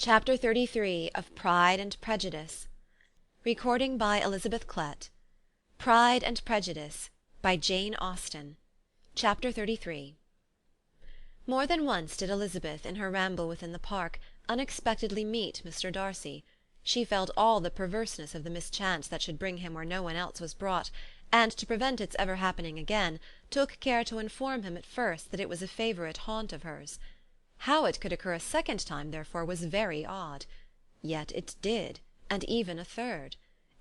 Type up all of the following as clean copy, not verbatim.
Chapter 33 of Pride and Prejudice. Recording by Elizabeth Klett. Pride and Prejudice by Jane Austen. Chapter 33. More than once did Elizabeth, in her ramble within the park, unexpectedly meet Mr. Darcy. She felt all the perverseness of the mischance that should bring him where no one else was brought, and, to prevent its ever happening again, took care to inform him at first that it was a favourite haunt of hers. How it could occur a second time, therefore, was very odd. Yet it did, and even a third.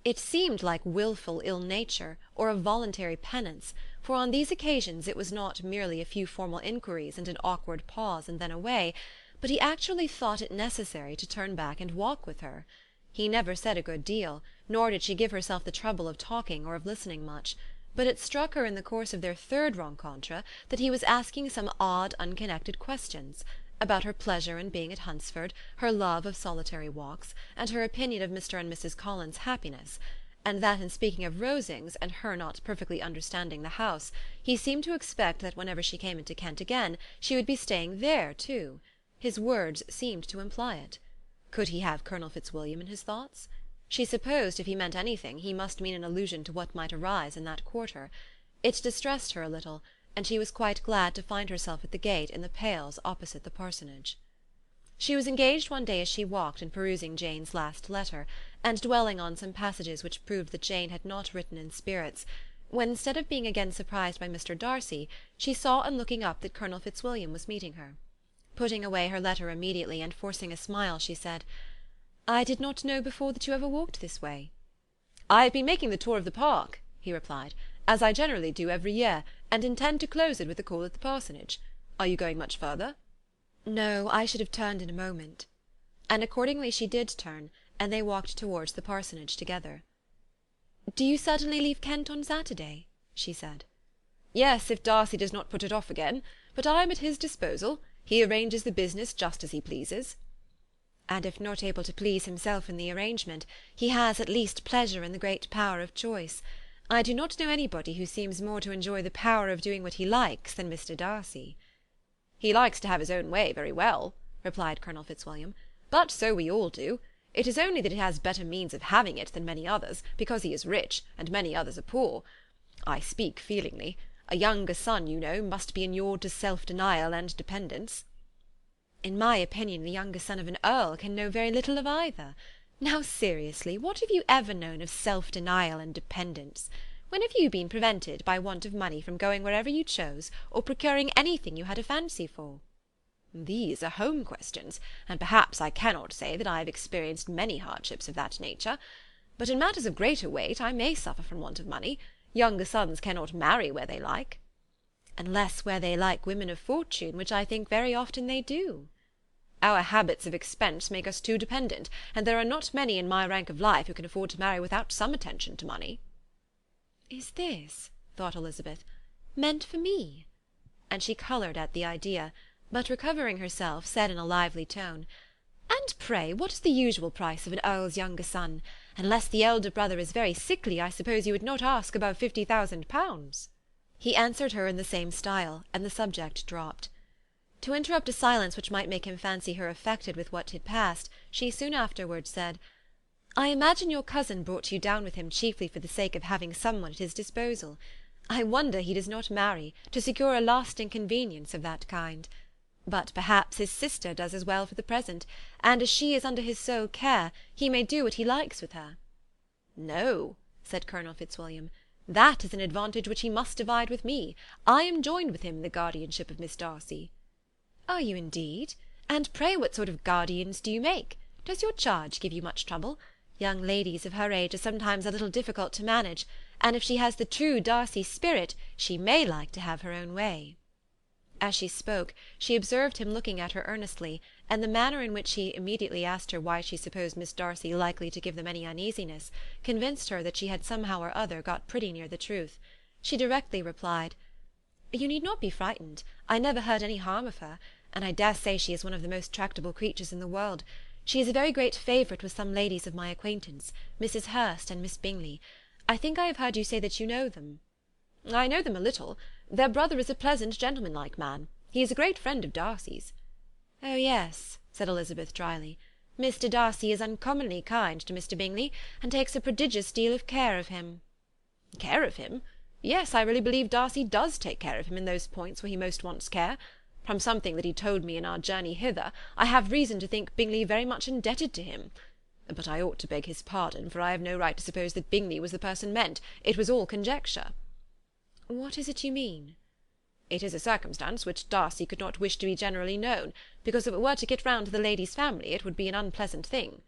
It seemed like wilful ill-nature, or a voluntary penance, for on these occasions it was not merely a few formal inquiries and an awkward pause and then away, but he actually thought it necessary to turn back and walk with her. He never said a good deal, nor did she give herself the trouble of talking or of listening much, but it struck her in the course of their third rencontre that he was asking some odd unconnected questions, about her pleasure in being at Hunsford, her love of solitary walks, and her opinion of Mr. and Mrs. Collins's happiness, and that in speaking of Rosings, and her not perfectly understanding the house, he seemed to expect that whenever she came into Kent again she would be staying there too. His words seemed to imply it. Could he have Colonel Fitzwilliam in his thoughts? She supposed if he meant anything he must mean an allusion to what might arise in that quarter. It distressed her a little, and she was quite glad to find herself at the gate in the Pales opposite the parsonage. She was engaged one day as she walked in perusing Jane's last letter, and dwelling on some passages which proved that Jane had not written in spirits, when instead of being again surprised by Mr. Darcy, she saw on looking up that Colonel Fitzwilliam was meeting her. Putting away her letter immediately, and forcing a smile, she said, "I did not know before that you ever walked this way." "I have been making the tour of the park," he replied, "as I generally do every year, and intend to close it with a call at the parsonage. Are you going much further?" "No, I should have turned in a moment." And accordingly she did turn, and they walked towards the parsonage together. "Do you certainly leave Kent on Saturday?" she said. "Yes, if Darcy does not put it off again. But I am at his disposal. He arranges the business just as he pleases." "And if not able to please himself in the arrangement, he has at least pleasure in the great power of choice. I do not know anybody who seems more to enjoy the power of doing what he likes than Mr. Darcy." "He likes to have his own way very well," replied Colonel Fitzwilliam, "but so we all do. It is only that he has better means of having it than many others, because he is rich, and many others are poor. I speak feelingly. A younger son, you know, must be inured to self-denial and dependence." "In my opinion the younger son of an earl can know very little of either. Now seriously, what have you ever known of self-denial and dependence? When have you been prevented by want of money from going wherever you chose, or procuring anything you had a fancy for?" "These are home questions, and perhaps I cannot say that I have experienced many hardships of that nature. But in matters of greater weight I may suffer from want of money. Younger sons cannot marry where they like." "Unless where they like women of fortune, which I think very often they do." "Our habits of expense make us too dependent, and there are not many in my rank of life who can afford to marry without some attention to money." "Is this," thought Elizabeth, "meant for me?" And she coloured at the idea, but recovering herself, said in a lively tone, "And pray what is the usual price of an earl's younger son? Unless the elder brother is very sickly, I suppose you would not ask above 50,000 pounds." He answered her in the same style, and the subject dropped. To interrupt a silence which might make him fancy her affected with what had passed, she soon afterwards said, "I imagine your cousin brought you down with him chiefly for the sake of having someone at his disposal. I wonder he does not marry, to secure a lasting convenience of that kind. But perhaps his sister does as well for the present, and as she is under his sole care, he may do what he likes with her." "No," said Colonel Fitzwilliam, "that is an advantage which he must divide with me. I am joined with him in the guardianship of Miss Darcy." "Are you indeed? And pray what sort of guardians do you make? Does your charge give you much trouble? Young ladies of her age are sometimes a little difficult to manage, and if she has the true Darcy spirit, she may like to have her own way." As she spoke, she observed him looking at her earnestly, and the manner in which he immediately asked her why she supposed Miss Darcy likely to give them any uneasiness, convinced her that she had somehow or other got pretty near the truth. She directly replied, "You need not be frightened. I never heard any harm of her, and I dare say she is one of the most tractable creatures in the world. She is a very great favourite with some ladies of my acquaintance, Mrs. Hurst and Miss Bingley. I think I have heard you say that you know them." "I know them a little. Their brother is a pleasant, gentlemanlike man. He is a great friend of Darcy's." "Oh yes," said Elizabeth dryly. Mr. Darcy is uncommonly kind to Mr. Bingley, and takes a prodigious deal of care of him." "Care of him? Yes, I really believe Darcy does take care of him in those points where he most wants care. From something that he told me in our journey hither, I have reason to think Bingley very much indebted to him. But I ought to beg his pardon, for I have no right to suppose that Bingley was the person meant. It was all conjecture." "What is it you mean?" "It is a circumstance which Darcy could not wish to be generally known, because if it were to get round to the lady's family it would be an unpleasant thing."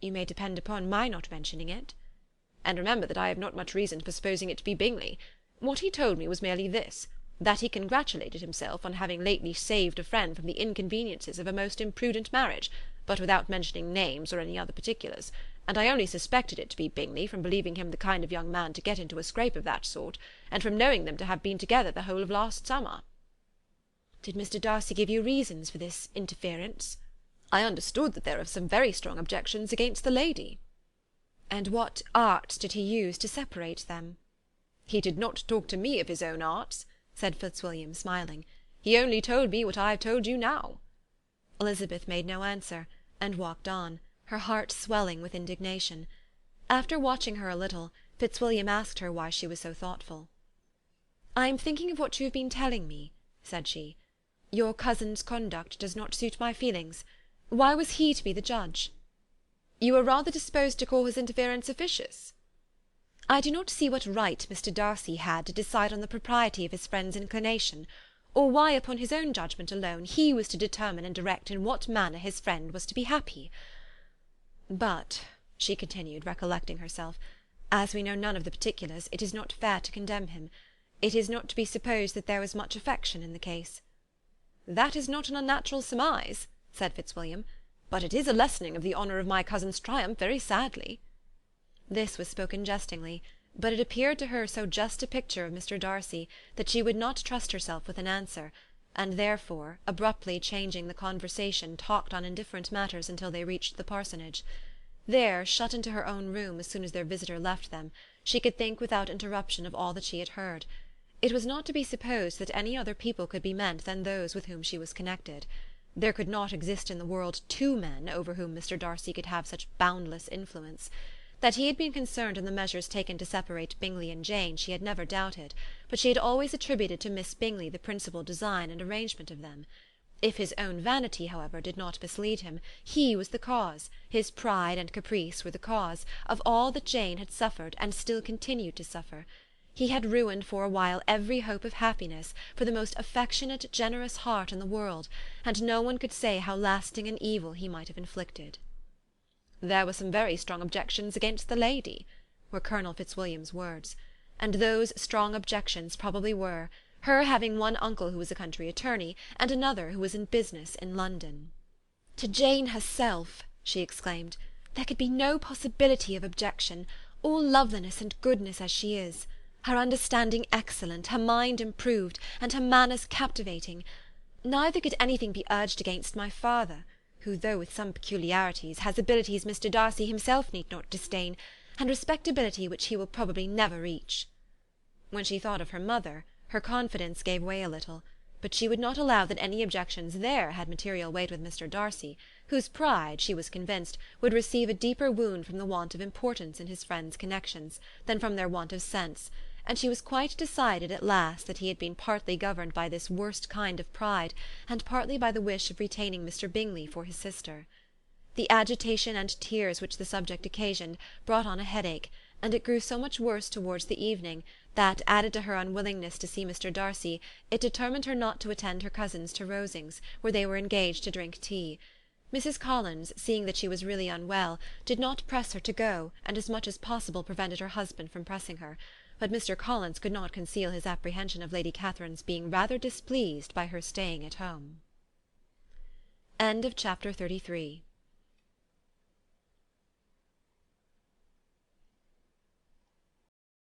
"You may depend upon my not mentioning it." "And remember that I have not much reason for supposing it to be Bingley. What he told me was merely this, that he congratulated himself on having lately saved a friend from the inconveniences of a most imprudent marriage, but without mentioning names or any other particulars, and I only suspected it to be Bingley from believing him the kind of young man to get into a scrape of that sort, and from knowing them to have been together the whole of last summer." "Did Mr. Darcy give you reasons for this interference?" "I understood that there are some very strong objections against the lady." "And what arts did he use to separate them?" "He did not talk to me of his own arts," said Fitzwilliam, smiling. "He only told me what I have told you now." Elizabeth made no answer, and walked on, her heart swelling with indignation. After watching her a little, Fitzwilliam asked her why she was so thoughtful. "I am thinking of what you have been telling me," said she. "Your cousin's conduct does not suit my feelings. Why was he to be the judge?" "You are rather disposed to call his interference officious?" "I do not see what right Mr. Darcy had to decide on the propriety of his friend's inclination, or why upon his own judgment alone he was to determine and direct in what manner his friend was to be happy. But," she continued, recollecting herself, "as we know none of the particulars, it is not fair to condemn him. It is not to be supposed that there was much affection in the case." "That is not an unnatural surmise," said Fitzwilliam, "but it is a lessening of the honour of my cousin's triumph very sadly." This was spoken jestingly, but it appeared to her so just a picture of Mr. Darcy that she would not trust herself with an answer, and therefore, abruptly changing the conversation, talked on indifferent matters until they reached the parsonage. There, shut into her own room as soon as their visitor left them, she could think without interruption of all that she had heard. It was not to be supposed that any other people could be meant than those with whom she was connected. There could not exist in the world two men over whom Mr. Darcy could have such boundless influence. That he had been concerned in the measures taken to separate Bingley and Jane she had never doubted, but she had always attributed to Miss Bingley the principal design and arrangement of them. If his own vanity, however, did not mislead him, he was the cause, his pride and caprice were the cause, of all that Jane had suffered and still continued to suffer. He had ruined for a while every hope of happiness for the most affectionate, generous heart in the world, and no one could say how lasting an evil he might have inflicted. "There were some very strong objections against the lady," were Colonel Fitzwilliam's words, and those strong objections probably were, her having one uncle who was a country attorney, and another who was in business in London. "To Jane herself," she exclaimed, "there could be no possibility of objection, all loveliness and goodness as she is, her understanding excellent, her mind improved, and her manners captivating. Neither could anything be urged against my father, who, though with some peculiarities, has abilities Mr. Darcy himself need not disdain, and respectability which he will probably never reach." When she thought of her mother, her confidence gave way a little, but she would not allow that any objections there had material weight with Mr. Darcy, whose pride, she was convinced, would receive a deeper wound from the want of importance in his friends' connections than from their want of sense, and she was quite decided at last that he had been partly governed by this worst kind of pride, and partly by the wish of retaining Mr. Bingley for his sister. The agitation and tears which the subject occasioned brought on a headache, and it grew so much worse towards the evening that, added to her unwillingness to see Mr. Darcy, it determined her not to attend her cousins to Rosings, where they were engaged to drink tea. Mrs. Collins, seeing that she was really unwell, did not press her to go, and as much as possible prevented her husband from pressing her, but Mr. Collins could not conceal his apprehension of Lady Catherine's being rather displeased by her staying at home. Chapter 34